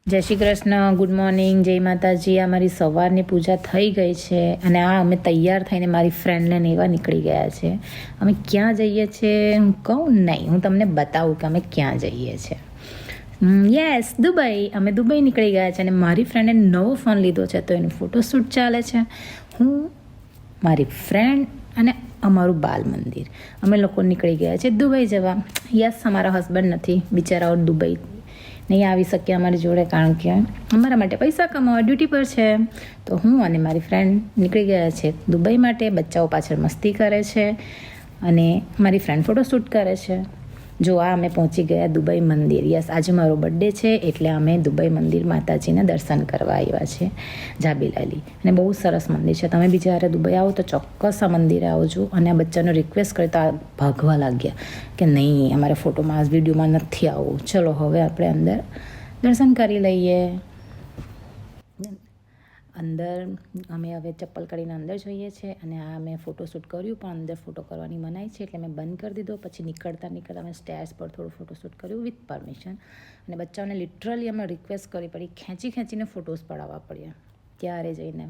જય Shri Krishna, good morning, જય માતાજી. આ મારી સવારની પૂજા થઈ ગઈ છે અને આ અમે તૈયાર થઈને મારી ફ્રેન્ડને એવા નીકળી ગયા છે. અમે ક્યાં જઈએ છીએ હું કહું નહીં, હું તમને બતાવું કે અમે ક્યાં જઈએ છીએ. Yes, Dubai. અમે દુબઈ નીકળી ગયા છે અને મારી ફ્રેન્ડે નવો ફોન લીધો છે તો એનું ફોટોશૂટ ચાલે છે. હું, મારી ફ્રેન્ડ અને અમારું બાલ મંદિર, અમે લોકો નીકળી ગયા છે દુબઈ જવા. યસ, અમારા હસબન્ડ નથી, બિચારાઓ દુબઈ નહીં આવી શક્યા અમારી જોડે, કારણ કે અમારા માટે પૈસા કમાવા ડ્યુટી પર છે. તો હું અને મારી ફ્રેન્ડ નીકળી ગયા છે દુબઈ માટે. બચ્ચાઓ પાછળ મસ્તી કરે છે અને મારી ફ્રેન્ડ ફોટોશૂટ કરે છે. જો આ અમે પહોંચી ગયા દુબઈ મંદિર. યસ, આજે મારો બર્થડે છે એટલે અમે દુબઈ મંદિર માતાજીના દર્શન કરવા આવ્યા છે, જાબીલાલી. અને બહુ સરસ મંદિર છે. તમે બી જ્યારે દુબઈ આવો તો ચોક્કસ આ મંદિરે આવજો. અને આ બચ્ચાનો રિક્વેસ્ટ કરી તો આ ભાગવા લાગ્યા કે નહીં, અમારે ફોટોમાં આ વિડીયોમાં નથી આવવું. ચલો હવે આપણે અંદર દર્શન કરી લઈએ. અંદર અમે હવે ચપ્પલ કાઢીને અંદર જઈએ છીએ અને આ મેં ફોટોશૂટ કર્યું, પણ અંદર ફોટો કરવાની મનાઈ છે એટલે મેં બંધ કરી દીધો. પછી નીકળતા અમે સ્ટેર્સ પર થોડું ફોટોશૂટ કર્યું વિથ પરમિશન. અને બચ્ચાઓને લિટરલી અમે રિક્વેસ્ટ કરી પડી, ખેંચીને ફોટોઝ પડાવવા પડ્યા. ત્યારે જઈને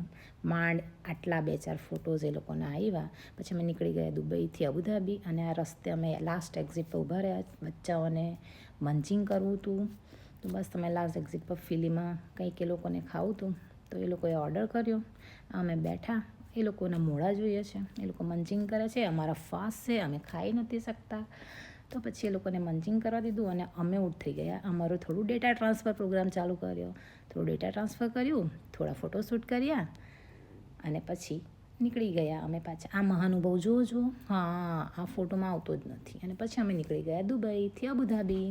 માંડ આટલા 2-4 ફોટોઝ એ લોકોને આવ્યા. પછી અમે નીકળી ગયા દુબઈથી અબુધાબી અને આ રસ્તે અમે લાસ્ટ એક્ઝિટ પર ઊભા રહ્યા. બચ્ચાઓને મંચિંગ કરવું હતું તો બસ તમે લાસ્ટ એક્ઝિટ પર ફિલીમાં કંઈક એ લોકોને ખાવું હતું તો એ લોકોએ ઓર્ડર કર્યો. અમે બેઠા, એ લોકોના મોઢા જોઈએ છે, એ લોકો મંચિંગ કરે છે. અમારા ફાસ્ટ છે, અમે ખાઈ નથી શકતા, તો પછી એ લોકોને મંચિંગ કરવા દીધું અને અમે ઉઠી ગયા. અમારું થોડું ડેટા ટ્રાન્સફર પ્રોગ્રામ ચાલુ કર્યો. થોડું ડેટા ટ્રાન્સફર કર્યું, થોડા ફોટોશૂટ કર્યા અને પછી નીકળી ગયા અમે પાછા. આ મહાનુભાવ જુઓ. હા, આ ફોટોમાં આવતો જ નથી. અને પછી અમે નીકળી ગયા દુબઈથી અબુધાબી.